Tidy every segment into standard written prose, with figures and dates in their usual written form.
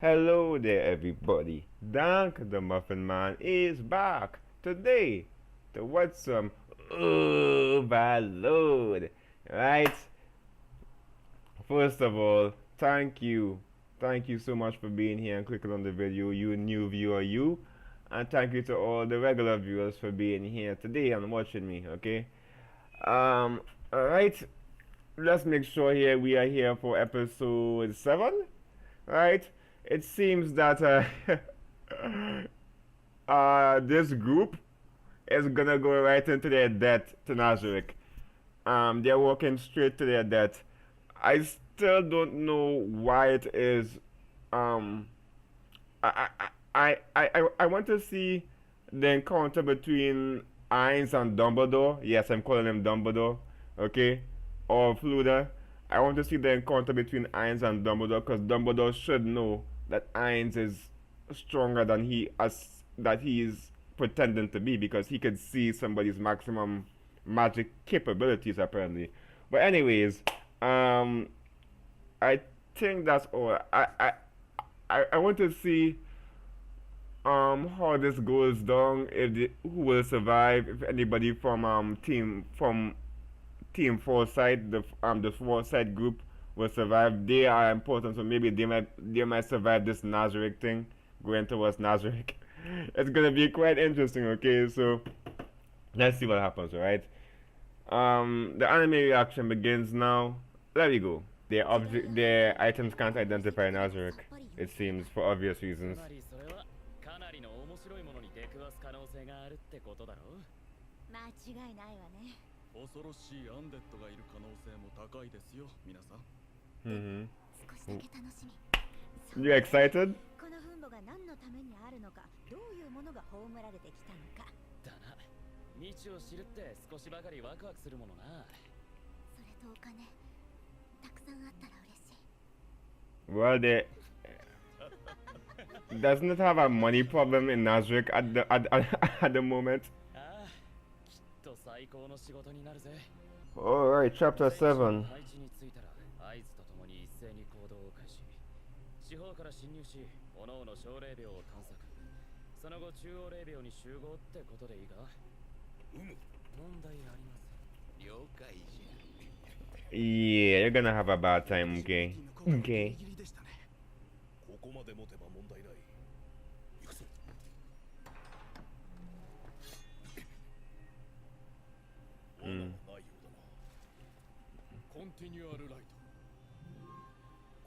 Hello there, everybody. DankTheMuffinman is back today to watch some Overlord. Right? First of all, thank you. Thank you so much for being here and clicking on the video, you new viewer, you. And thank you to all the regular viewers for being here today and watching me, okay? Um, alright. Let's make sure here we are here for episode 7, right? It seems that this group is gonna go right into their death to Nazareth. They're walking straight to their death. I still don't know why it is. Um, I want to see the encounter between Ainz and Dumbledore. Yes, I'm calling him Dumbledore. Okay, or Fluda. I want to see the encounter between Ainz and Dumbledore because Dumbledore should know that Ainz is stronger than he is pretending to be because he could see somebody's maximum magic capabilities apparently. But anyways, I think that's all. I want to see how this goes down, who will survive, if anybody from Team Foresight, the Foresight group will survive. They are important, so maybe they might survive this Nazareth thing, going towards Nazareth. It's gonna be quite interesting. Okay, so let's see what happens. Alright. The anime reaction begins now. There we go. Their items can't identify Nazareth. It seems for obvious reasons. かなりの面白いものに出くわす可能性があるってことだろう。間違いないわね。恐ろしいアンデッドがいる可能性も高いですよ、皆さん。少しだけ楽しみ。You excited? この墳墓が何のためにあるのか、どういうものが葬られてきたのか。だな。未知を知るって少しばかりワクワクするものな。それとお金、たくさんあったら嬉しい。Well, they doesn't it have a money problem in Nazareth at the moment? ああ、きっと最高の仕事になるぜ。Alright, chapter 7. 配置についたら合図とともに一斉に行動を開始。四方から侵入し、各々小霊廟を探索。その後中央霊廟に集合ってことでいいか？問題ありません。了解じゃ。Yeah, you're gonna have a bad time, okay? Okay. ここまで持てば問題ない。行くぞ。罠はないようだな。コンティニュアルライト。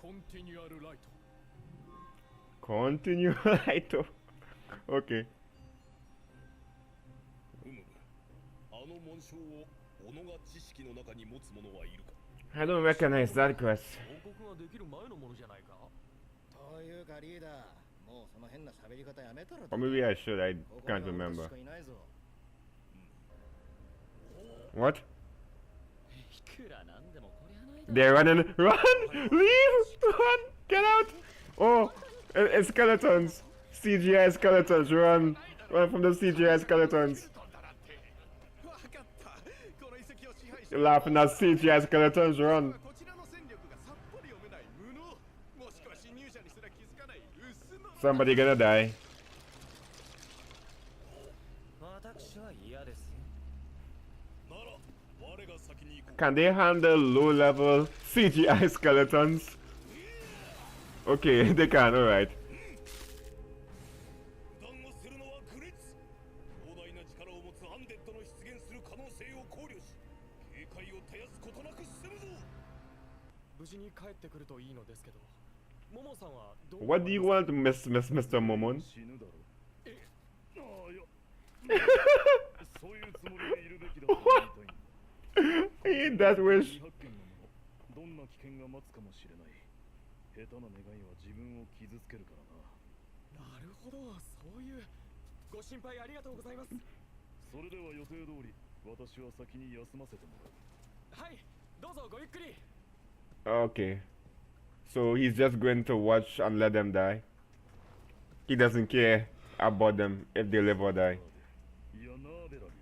コンティニュアルライト。Continue right. Okay. あの紋章を己が知識の中に持つ者はいるか？ I don't recognize that quest. 報告ができる前のものじゃないか。というかリーダー、もうその変な喋り方やめたら。 Or maybe I should, I can't remember. What? いくらなんでもこりゃないだろ。 They're running. Run! Leave! Run! Get out! Oh, it's skeletons. CGI skeletons. Run! Run from the CGI skeletons. You're laughing at CGI skeletons. Run! Somebody gonna die. 私は嫌です。 Can they handle low level CGI skeletons? Okay, they can, alright. What do you want, Mr. Momon? What? I hate that wish. どんな危険が待つかもしれない。下手な願いは自分を傷つけるからな。なるほど、そういうご心配ありがとうございます。それでは予定通り、私は先に休ませてもらう。はい、どうぞごゆっくり。 Okay. So he's just going to watch and let them die. He doesn't care about them if they live or die. いやな、ベラル。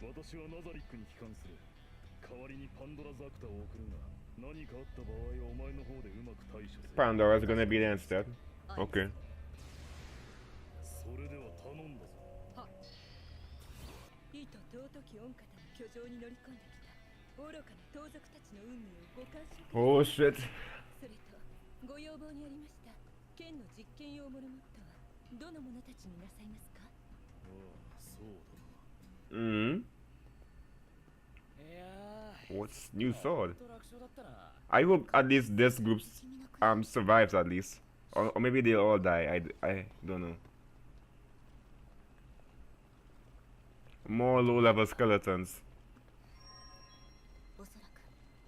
私はナザリックに帰還する。代わりにパンドラザクタを送るが、何かあった場合、お前の方でうまく対処する。 Pandora's gonna be there instead. Okay. それでは頼んだぞ。意と尊き御方の居城に乗り込んできた愚かな盗賊たちの運命をご干渉ください。 Oh shit. それとご要望にありました剣の実験用モルモットはどの者たちになさいますか？ああ、そうだな。Hmm. いや What's new sword? ー楽勝だったな。 I hope at least this group survives at least, or maybe they'll all die. I don't know. More low-level skeletons. おそらく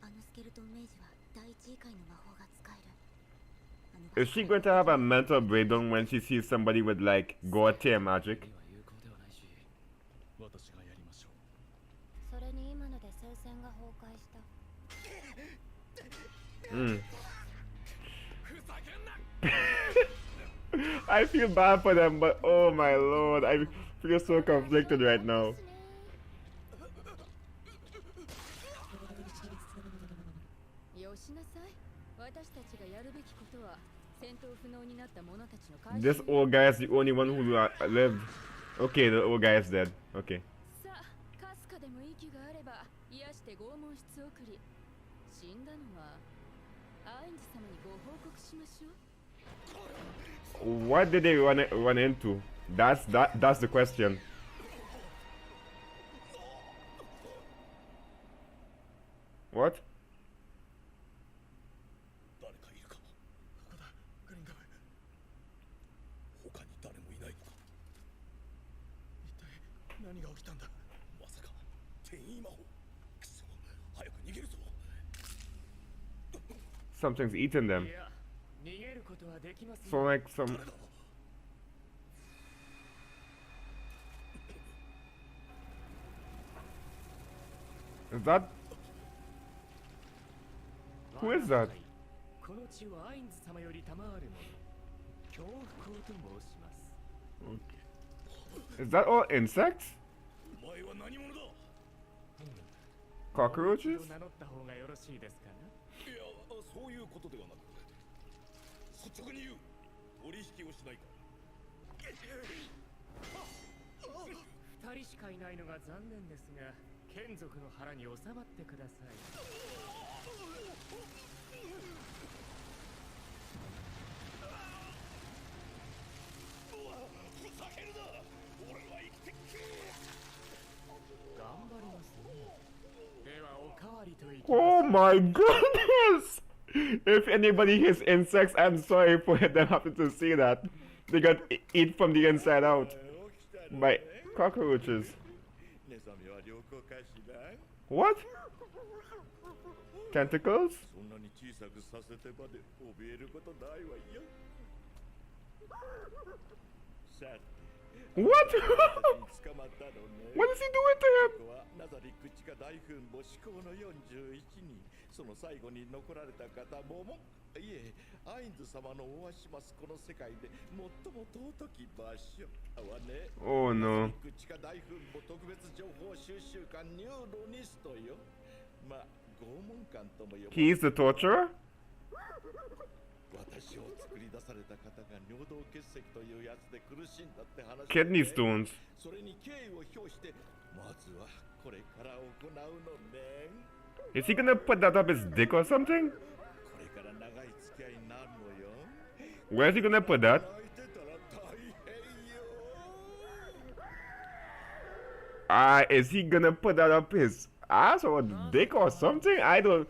あのスケルトンメイジは第一異界の魔法が使える。 Is she going to have a mental breakdown when she sees somebody with like god tier magic? には有効ではないし。私がやりましょう。それに今ので聖戦が崩壊した。 Hmm. I feel bad for them, but oh my lord, I feel so conflicted right now. よしなさい。私たちがやるべきことは戦闘不能になった者たちの回収。 This old guy is the only one who lived. Okay, the old guy is dead. Okay. さあ、かすかでも息があれば癒して拷問室送り。死んだのはアインズ様にご報告しましょう。 What did they run into? That's the question. What? 誰かいるか。ここだ、グリンガム。他に誰もいないのか。一体何が起きたんだ。まさか転移魔法。くそ、早く逃げるぞ。 Something's eating them. いや、逃げることはできます。 So like some. Is that? Who is that? この地はアインズ様より賜るもの。恐怖光と申します。 Is that all insects? お前は何者だ。 Cockroaches? 名乗った方がよろしいですかな。いや、そういうことではなく、率直に言う。取引をしないか。二人しかいないのが残念ですが、眷属の腹に収まってください。ふざけるな。俺は生きてく。頑張りますね。ではおかわりといきます。 Oh my goodness! If anybody hits insects, I'm sorry for them having to see that. They got eat from the inside out by cockroaches. What? Tentacles? そんなに小さくさせてまで怯えることないわよ。さて、 What? 捕まったのね。 What is he doing to him? ここはナザリック地下大墳墓至高の41人。その最後に残られた方もいえ、アインズ様のおわしますこの世界で最も尊き場所はね。 Oh ナ no. ザリック地下大墳墓特別情報収集官ニューロニストよ。まあ、拷問官とも呼ばれ He's the torturer? 私を作り出された方が尿道結石というやつで苦しんだって話、 Kidney stones. それに敬意を表してまずはこれから行うのね。 Is he gonna put that up his dick or something? これから長い付き合いになるのよ。 Where's he gonna put that? 泣いてたら大変よ。 Is he gonna put that up his ass or dick or something? I don't.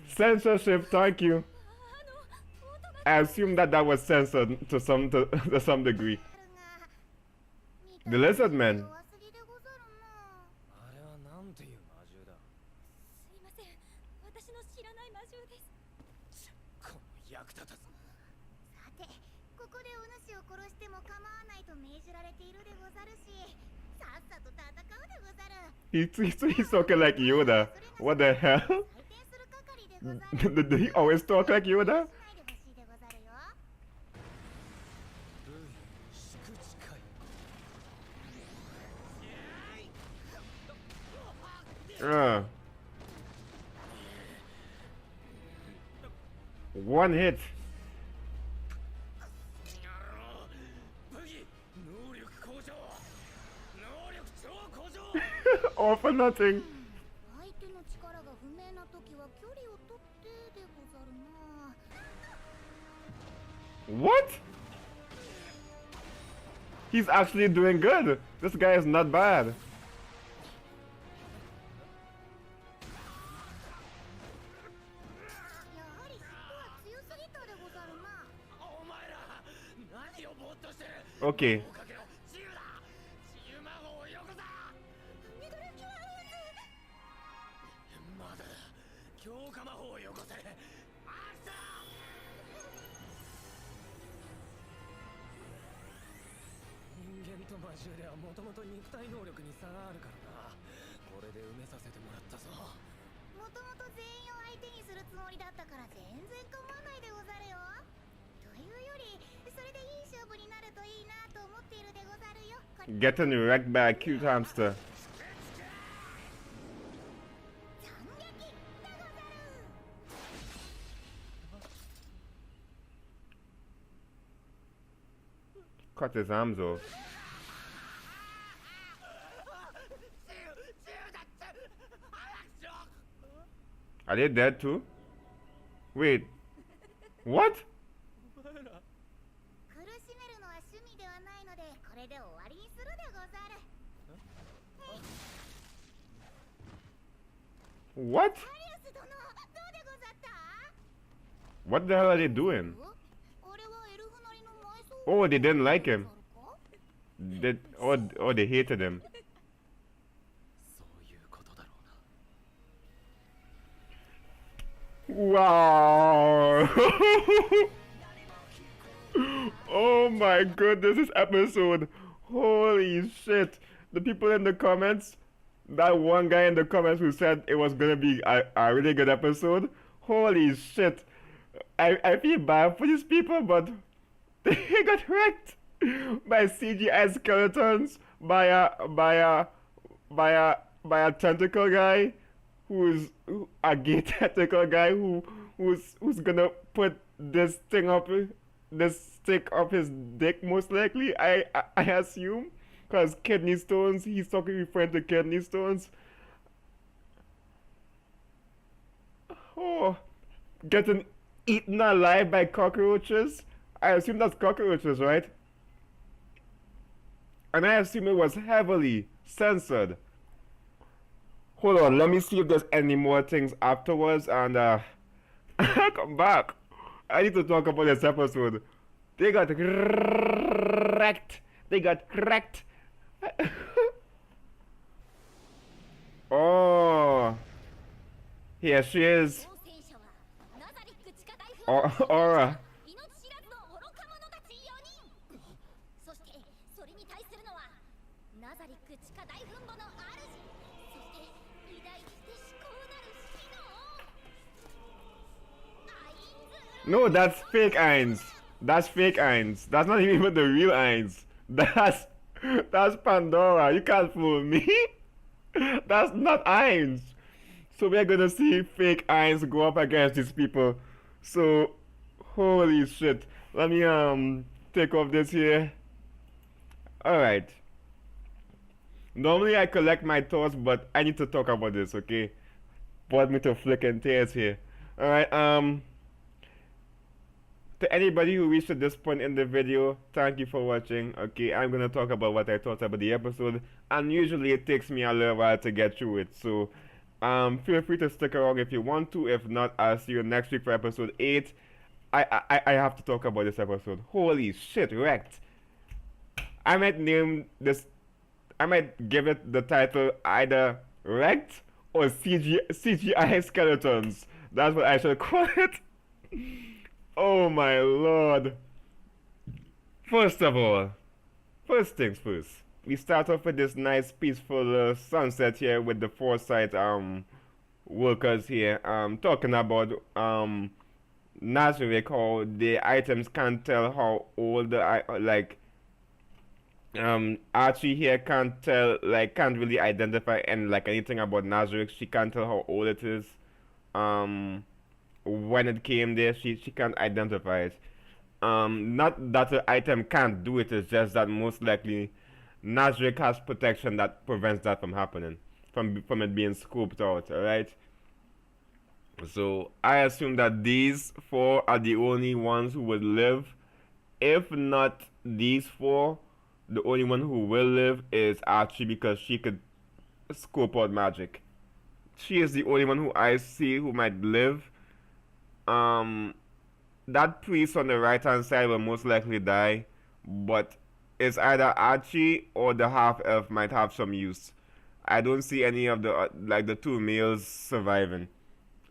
Censorship, thank you. I assume that was censored to some degree. The lizard man. あれはなんていう魔獣だ。すいません、私の知らない魔獣です。この役立たず。さて、ここでお主を殺しても構わないと命じられているでござるし、さっさと戦うでござる。He's talking like Yoda. What the hell? 採点する係でござる。 Did he always talk like Yoda? しないでほしいでござるよ。祝近い。 One hit. All for nothing. 相手の力が不明な時は距離を取ってでござるな。 What? He's actually doing good. This guy is not bad. やはり尻尾は強すぎたでござるな。お前ら何をぼーっとしてる。 Okay. 追っかけろ。自由だ。自由魔法をよこさ。ミドルキュアまだだ。強化魔法をよこせ。アクション。人間と魔獣ではもともと肉体能力に差があるからな。これで埋めさせてもらったぞ。もともと全員を相手にするつもりだったから全然構わないでござるよ。というよりそれでいい勝負になるといいなと思っているでござるよ。 Getting wrecked by a cute hamster. 斬撃でござる。 Cut his arms off. Are they dead too? Wait. What? 苦しめるのは趣味ではないのでこれで終わりにするでござる。 What? ハリウス殿どうでござった？ What the hell are they doing? あれはエルフなりの埋葬。 Oh, they didn't like him. Or they hated him. そういうことだろうな。 Wow! Oh my goodness, this episode. Holy shit. The people in the comments, that one guy in the comments who said it was gonna be a really good episode. Holy shit. I feel bad for these people, but they got wrecked by CGI skeletons, by a tentacle guy who's a gay tentacle guy who's gonna put this thing up, this stick up his dick most likely. I assume, cause kidney stones. He's referring to kidney stones. Oh, getting eaten alive by cockroaches. I assume that's cockroaches, right? And I assume it was heavily censored. Hold on, let me see if there's any more things afterwards, and I'll come back. I need to talk about this episode. They got wrecked. They got wrecked. Oh, here she is. 当選者はナザリック地下大墳 Aura. 命知らずの愚か者たち4人。そしてそれに対するのはナザリック地下大墳墓の主、そして偉大して至高なる死の王アインズ。 No, that's fake Eins. That's fake Eins. That's not even the real Eins. That's Pandora. You can't fool me. That's not Eins. So we're gonna see fake Eins go up against these people. So holy shit. Let me take off this here. Alright. Normally I collect my thoughts, but I need to talk about this, okay? Brought me to flicking tears here. Alright, to anybody who reached to this point in the video, thank you for watching. Okay, I'm gonna talk about what I thought about the episode, and usually it takes me a little while to get through it, so feel free to stick around if you want to. If not, I'll see you next week for episode 8. I have to talk about this episode. Holy shit, wrecked. I might name this, I might give it the title either wrecked or CGI skeletons. That's what I should call it. Oh my lord. First of all, first things first. We start off with this nice peaceful sunset here with the foresight workers here talking about Nazarick, how the items can't tell how old the Archie here can't tell, like, can't really identify and like anything about Nazarick. She can't tell how old it is. When it came there, she can't identify it. Not that the item can't do it, it's just that most likely Nazarick has protection that prevents that from from it being scoped out. All right. So I assume that these four are the only ones who would live. If not these four, the only one who will live is Archie because she could scope out magic. She is the only one who I see who might live. Um, that priest on the right hand side will most likely die, but it's either Archie or the half elf might have some use. I don't see any of the like the two males surviving.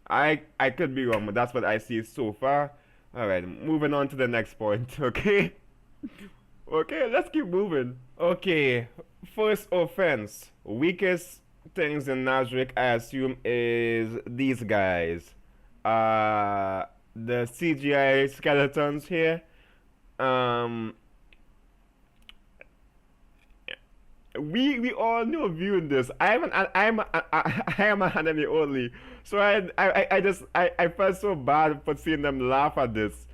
I could be wrong, but that's what I see so far. All right, moving on to the next point. Okay, okay, let's keep moving. Okay, first offense, weakest things in Nazarick, I assume, is these guys. The CGI skeletons here. Um, we all know viewing this. I am an enemy only. So I felt so bad for seeing them laugh at this.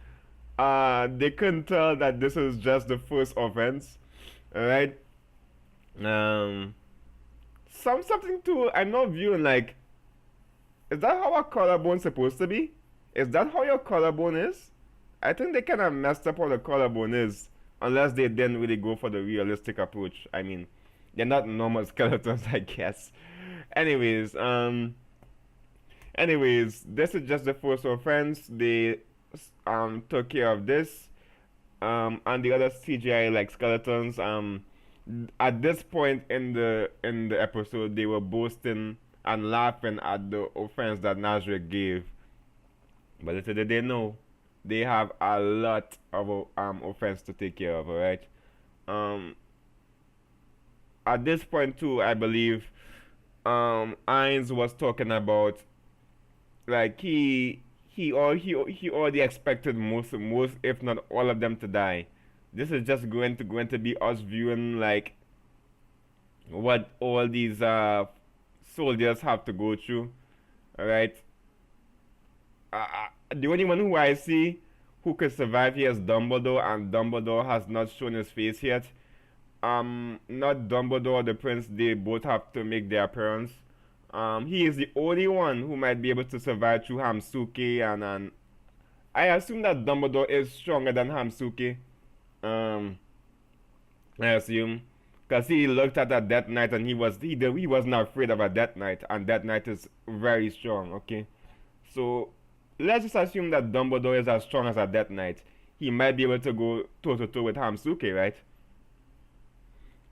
They couldn't tell that this is just the first offense, alright? Um, something too. I'm not viewing like. Is that how a collarbone's supposed to be? Is that how your collarbone is? I think they kind of messed up how the collarbone is, unless they didn't really go for the realistic approach. I mean, they're not normal skeletons, I guess. Anyways, this is just the first offense. They took care of this. And the other CGI like skeletons. At this point in the episode, they were boasting and laughing at the offense that Nazarick gave. But little did they know, they have a lot of offense to take care of. All right. At this point too, I believe Ainz was talking about like he already expected most if not all of them to die. This is just going to be us viewing like what all these soldiers have to go through. All right. The only one who I see who could survive here is Dumbledore, and Dumbledore has not shown his face yet. Not Dumbledore or the Prince, they both have to make their appearance. He is the only one who might be able to survive through Hamsuke, and I assume that Dumbledore is stronger than Hamsuke. I assume, because he looked at a Death Knight and he wasn't afraid of a Death Knight, and Death Knight is very strong. Okay, so let's just assume that Dumbledore is as strong as a Death Knight. He might be able to go toe to toe with Hamsuke, right?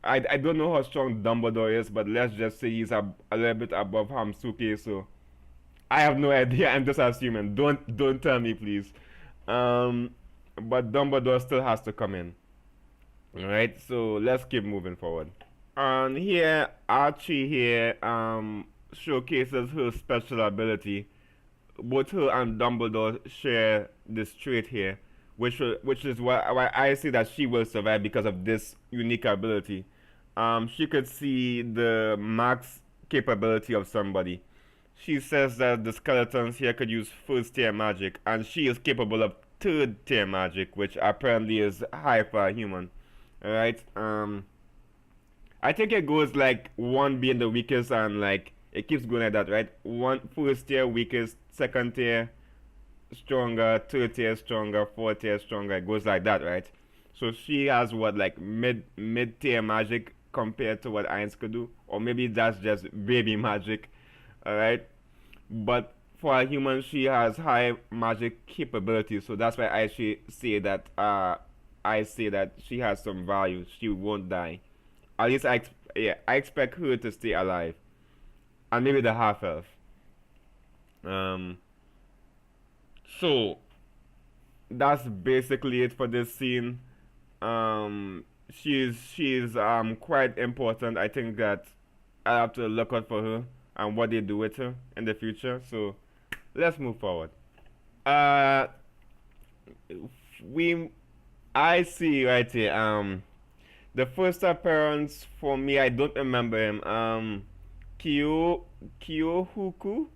I don't know how strong Dumbledore is, but let's just say he's a little bit above Hamsuke. So I have no idea. I'm just assuming. Don't tell me, please. But Dumbledore still has to come in. All right. So let's keep moving forward. And here, Archie here showcases her special ability. Both her and Dumbledore share this trait here, which is why I see that she will survive because of this unique ability. She could see the max capability of somebody. She says that the skeletons here could use first tier magic, and she is capable of third tier magic, which apparently is high for a human. Alright, I think it goes like 1 being the weakest, and like it keeps going like that, right? One first tier weakest, second tier stronger, third tier stronger, fourth tier stronger. It goes like that, right? So she has what, like mid tier magic compared to what Ainz could do, or maybe that's just baby magic. All right, but for a human, she has high magic capabilities, so that's why I say that she has some value. She won't die. At least I expect her to stay alive, and maybe the half elf. So that's basically it for this scene. She's quite important. I think that I have to look out for her and what they do with her in the future. So let's move forward. Uh, we I see right here. The first appearance for me, I don't remember him. Kyohuku,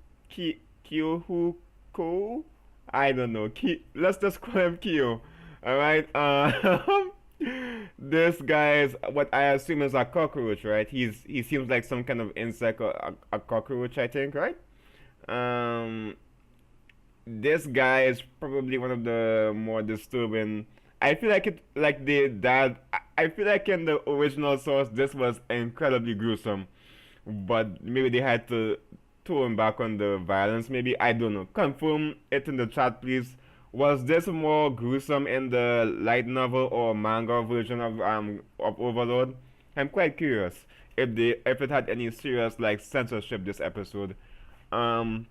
Kyohuko. I don't know. Let's just call him Kyo. All right. This guy is what I assume is a cockroach, right? He seems like some kind of insect or a cockroach, I think, right? Um, this guy is probably one of the more disturbing. I feel like I feel like in the original source, this was incredibly gruesome, but maybe they had to tone back on the violence. Maybe I don't know. Confirm it in the chat, please. Was this more gruesome in the light novel or manga version of Overlord? I'm quite curious if it had any serious like censorship this episode. Um,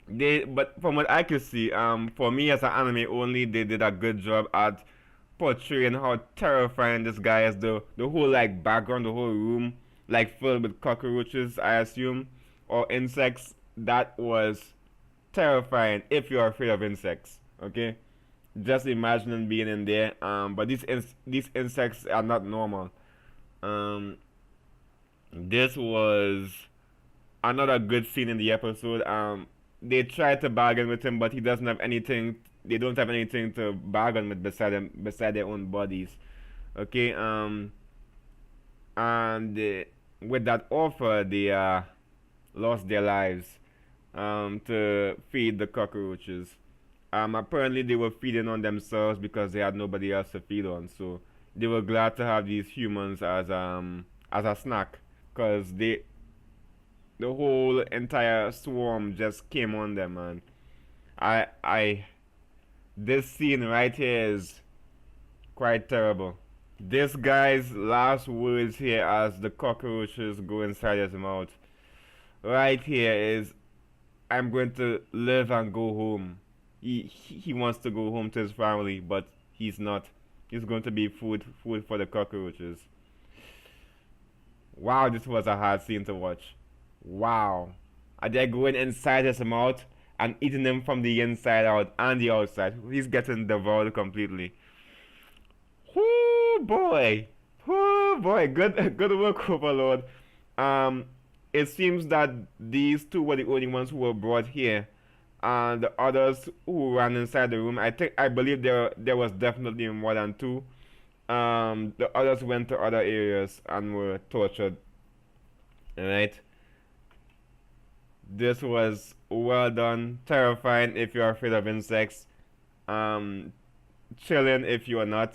but from what I could see, for me as an anime only, they did a good job at portraying how terrifying this guy is. The whole like background, the whole room, like filled with cockroaches, I assume, or insects. That was terrifying if you're afraid of insects. Okay, just imagining being in there. But these insects are not normal. Um, this was another good scene in the episode. They tried to bargain with him, but he doesn't have anything. They don't have anything to bargain with beside their own bodies. Okay. And with that offer, they lost their lives. To feed the cockroaches. Apparently they were feeding on themselves because they had nobody else to feed on. So they were glad to have these humans as a snack, cause the whole entire swarm just came on them, man. I this scene right here is quite terrible. This guy's last words here as the cockroaches go inside his mouth right here is, I'm going to live and go home. He wants to go home to his family, but he's not. He's going to be food for the cockroaches. Wow, this was a hard scene to watch. Wow. Are they going inside his mouth and eating him from the inside out and the outside? He's getting devoured completely. Whoo boy. Whoo boy. Good work, Overlord. Um it seems that these two were the only ones who were brought here. And the others who ran inside the room, I believe there was definitely more than two. The others went to other areas and were tortured. Alright. This was well done. Terrifying if you're afraid of insects. Um Chilling if you're not.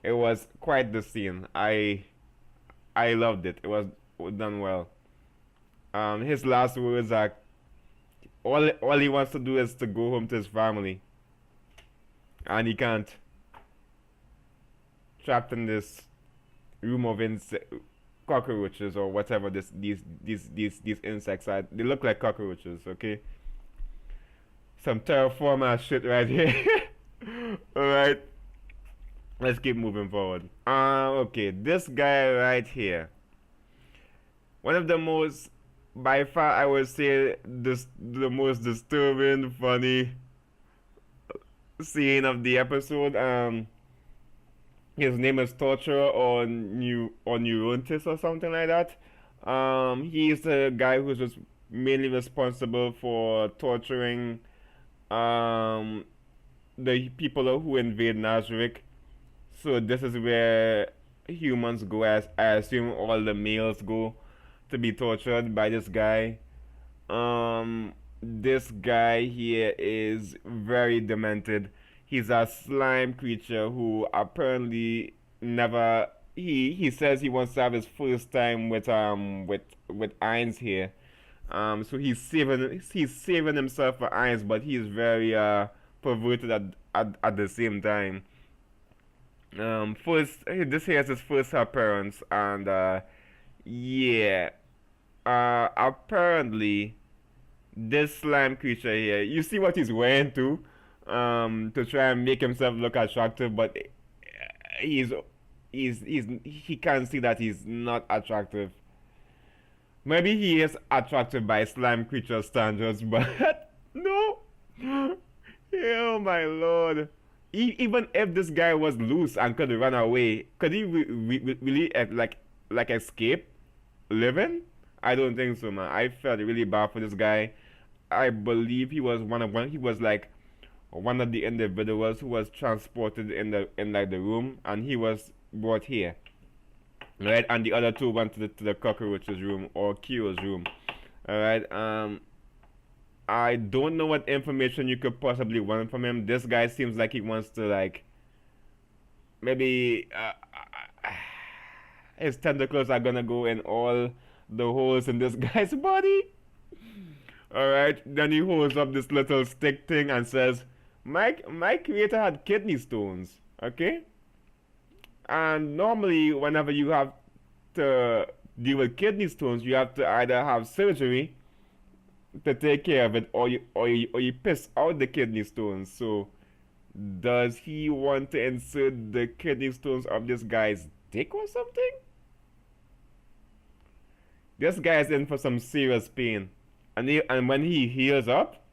It was quite the scene. I loved it. It was done well. His last words are all he wants to do is to go home to his family, and he can't. Trapped in this room of cockroaches or whatever these insects are. They look like cockroaches. Okay, some terraformer shit right here. All right, let's keep moving forward. Okay, this guy right here. One of the most, by far, I would say the most disturbing, funny scene of the episode. His name is Torturer or Neurontis or something like that. He's the guy who's just mainly responsible for torturing um the people who invade Nazarick. So this is where humans go, as I assume all the males go to be tortured by this guy. This guy here is very demented. He's a slime creature who apparently never. He says he wants to have his first time with Ainz here. So he's saving himself for Ainz, but he's very perverted at the same time. First this here is his first appearance, and yeah. Apparently, this slime creature here, you see what he's wearing too, to try and make himself look attractive, but he's he can't see that he's not attractive. Maybe he is attractive by slime creature standards, but no. Oh my lord. Even if this guy was loose and could run away, could he really like escape living? I don't think so, man. I felt really bad for this guy. I believe he was he was like one of the individuals who was transported in like the room, and he was brought here. Right, and the other two went to the cockroach's room or Kyo's room. Alright, I don't know what information you could possibly want from him. This guy seems like he wants to, like, maybe his tentacles are gonna go in all the holes in this guy's body. Alright, then he holds up this little stick thing and says, my creator had kidney stones, okay? And normally, whenever you have to deal with kidney stones, you have to either have surgery to take care of it, or you piss out the kidney stones. So, does he want to insert the kidney stones up this guy's dick or something? This guy is in for some serious pain, and when he heals up,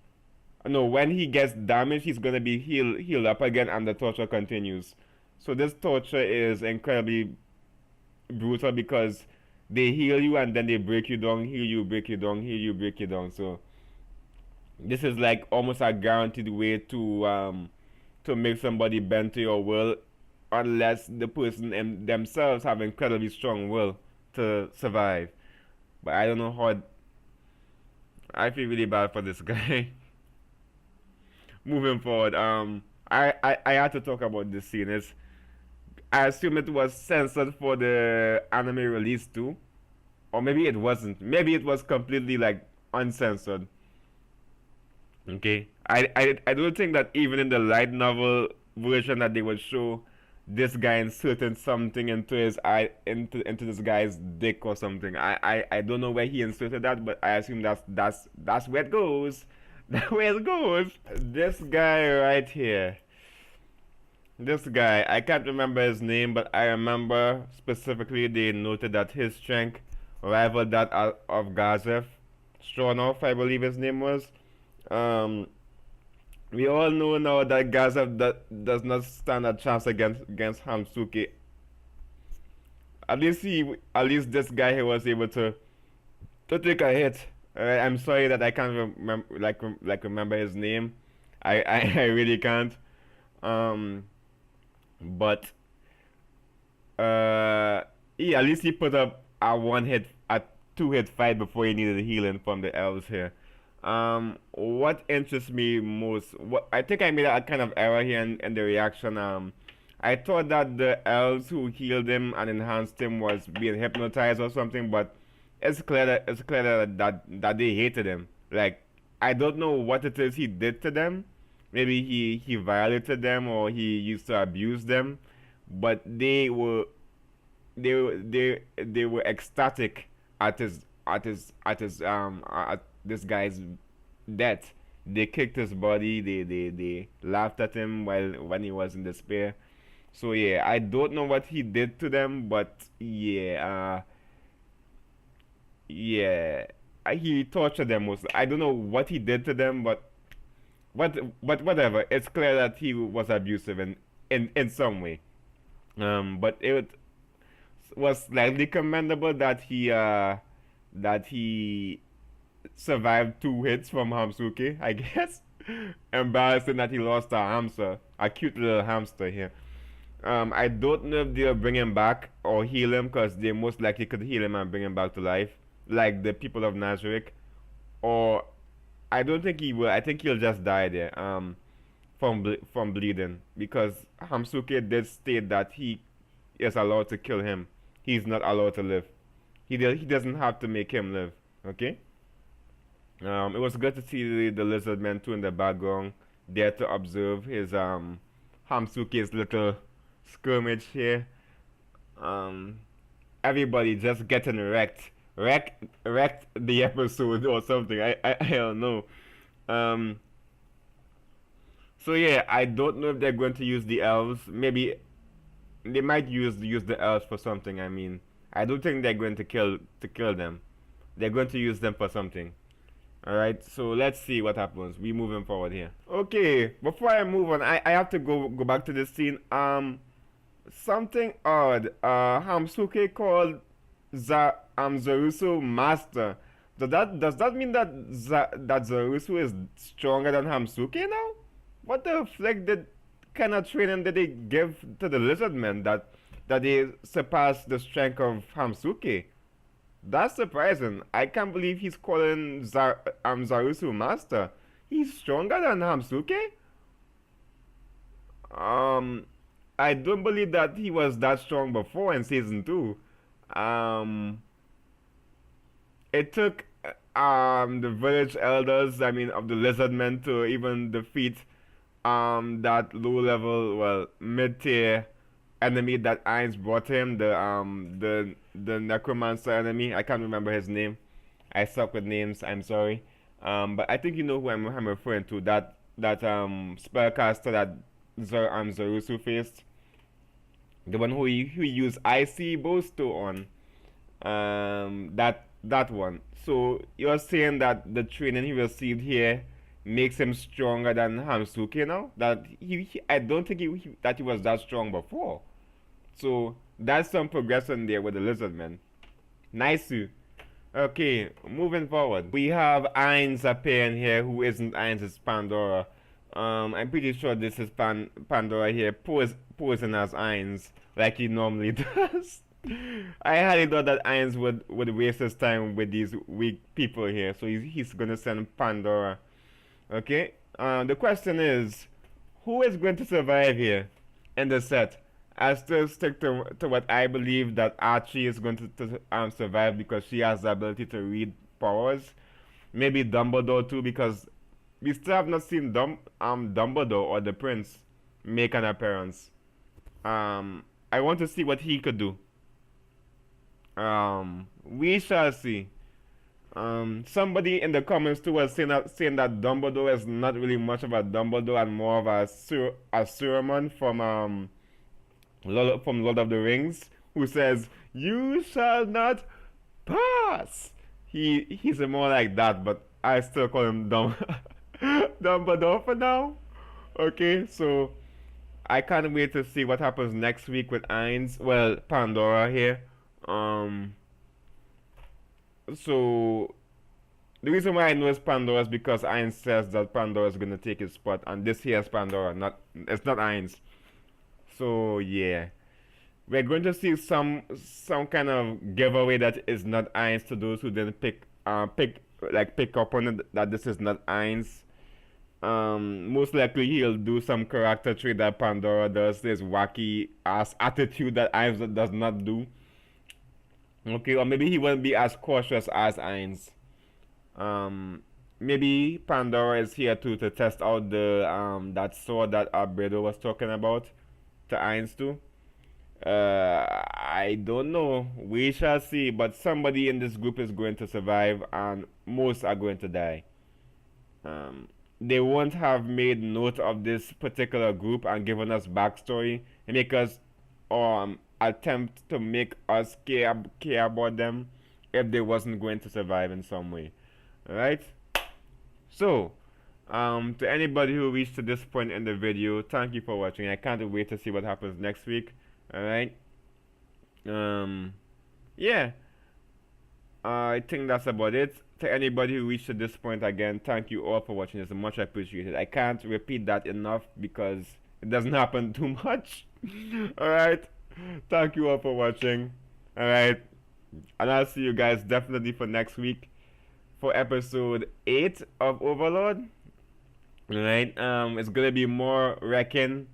no, when he gets damaged, he's gonna be healed up again, and the torture continues. So this torture is incredibly brutal because they heal you and then they break you down, heal you, break you down, heal you, break you down. So this is like almost a guaranteed way to make somebody bend to your will, unless the person themselves have incredibly strong will to survive. But I don't know how. I feel really bad for this guy. Moving forward, I had to talk about this scene. I assume it was censored for the anime release too, or maybe it wasn't. Maybe it was completely like uncensored. Okay, I don't think that even in the light novel version that they would show this guy inserting something into his eye, into this guy's dick or something. I don't know where he inserted that, but I assume that's where it goes. That's where it goes. This guy right here. This guy, I can't remember his name, but I remember specifically they noted that his strength rivaled that of Gazef. Stronov, I believe his name was. We all know now that Gazef does not stand a chance against Hamsuke. At least this guy here was able to take a hit. I'm sorry that I can't remember his name. I really can't. But at least he put up a 2-hit fight before he needed healing from the elves here. What interests me most, I think I made a kind of error here in the reaction. I thought that the elves who healed him and enhanced him was being hypnotized or something, but it's clear that they hated him. Like, I don't know what it is he did to them. Maybe he violated them or he used to abuse them, but they were ecstatic at this guy's death. They kicked his body. They laughed at him when he was in despair. So yeah, I don't know what he did to them, but yeah, he tortured them mostly. I don't know what he did to them, but whatever. It's clear that he was abusive in some way. But it was slightly commendable that he survived 2 hits from Hamsuke, I guess. Embarrassing that he lost a hamster, a cute little hamster here. I don't know if they'll bring him back or heal him, because they most likely could heal him and bring him back to life, like the people of Nazarick. Or I don't think he will. I think he'll just die there. From bleeding, because Hamsuke did state that he is allowed to kill him. He's not allowed to live. He doesn't have to make him live. Okay. It was good to see the lizard man too in the background, there to observe his Hamsuke's little skirmish here. Everybody just getting wrecked the episode or something. I don't know. So yeah, I don't know if they're going to use the elves. Maybe they might use the elves for something. I mean, I don't think they're going to kill them. They're going to use them for something. Alright, so let's see what happens. We moving forward here. Okay, before I move on, I have to go back to this scene. Something odd. Hamsuke called Zarusu master. Does that mean that Zarusu is stronger than Hamsuke now? What the flick kind of training did they give to the lizard man that that they surpassed the strength of Hamsuke. That's surprising. I can't believe he's calling Zarusu master. He's stronger than Hamsuke? Um, I don't believe that he was that strong before in season 2. Um, it took the village elders, I mean, of the lizardmen to even defeat that low level, well, mid tier enemy that Ainz brought him, the necromancer enemy. I can't remember his name. I suck with names. I'm sorry. But I think you know who I'm referring to. That spellcaster that Zarusu faced. The one who used Icy Bosto on. That one. So you're saying that the training he received here makes him stronger than Hamsuke now? That I don't think that he was that strong before. So that's some progression there with the lizardmen. Nice. Okay, moving forward. We have Ainz appearing here, who isn't Ainz, it's Pandora. I'm pretty sure this is Pandora here, posing as Ainz, like he normally does. I highly thought that Ainz would waste his time with these weak people here, so he's gonna send Pandora. Okay, the question is, who is going to survive here in the set? I still stick to what I believe, that Archie is going to survive because she has the ability to read powers. Maybe Dumbledore too, because we still have not seen Dumbledore or the Prince make an appearance. I want to see what he could do. We shall see. Somebody in the comments too was saying that Dumbledore is not really much of a Dumbledore and more of a Saruman from Lord of the Rings, who says, "You shall not pass." He's more like that, but I still call him Dumbledore for now. Okay, so I can't wait to see what happens next week with Ainz. Well, Pandora here. So the reason why I know it's Pandora is because Ainz says that Pandora is gonna take his spot, and this here is Pandora, it's not Ainz. So yeah, we're going to see some kind of giveaway that is not Ainz to those who didn't pick up on it that this is not Ainz. Most likely he'll do some character trait that Pandora does, this wacky ass attitude that Ainz does not do. Okay, or maybe he won't be as cautious as Ainz. Maybe Pandora is here too to test out the that sword that Albedo was talking about to Ainz too. I don't know. We shall see. But somebody in this group is going to survive, and most are going to die. They won't have made note of this particular group and given us backstory and make us attempt to make us care about them if they wasn't going to survive in some way. Alright? So, to anybody who reached to this point in the video, thank you for watching. I can't wait to see what happens next week. Alright? Yeah. I think that's about it. To anybody who reached to this point, again, thank you all for watching. It's much appreciated. I can't repeat that enough because it doesn't happen too much. Alright? Thank you all for watching. Alright? And I'll see you guys definitely for next week for episode 8 of Overlord. Alright? It's gonna be more wrecking,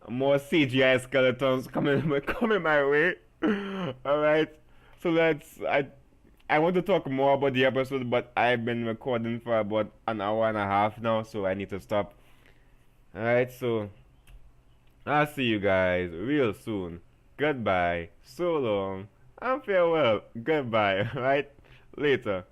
more CGI skeletons coming my way. Alright? So I want to talk more about the episode, but I've been recording for about an hour and a half now, so I need to stop. Alright, so I'll see you guys real soon. Goodbye, so long, and farewell. Goodbye, right? Later.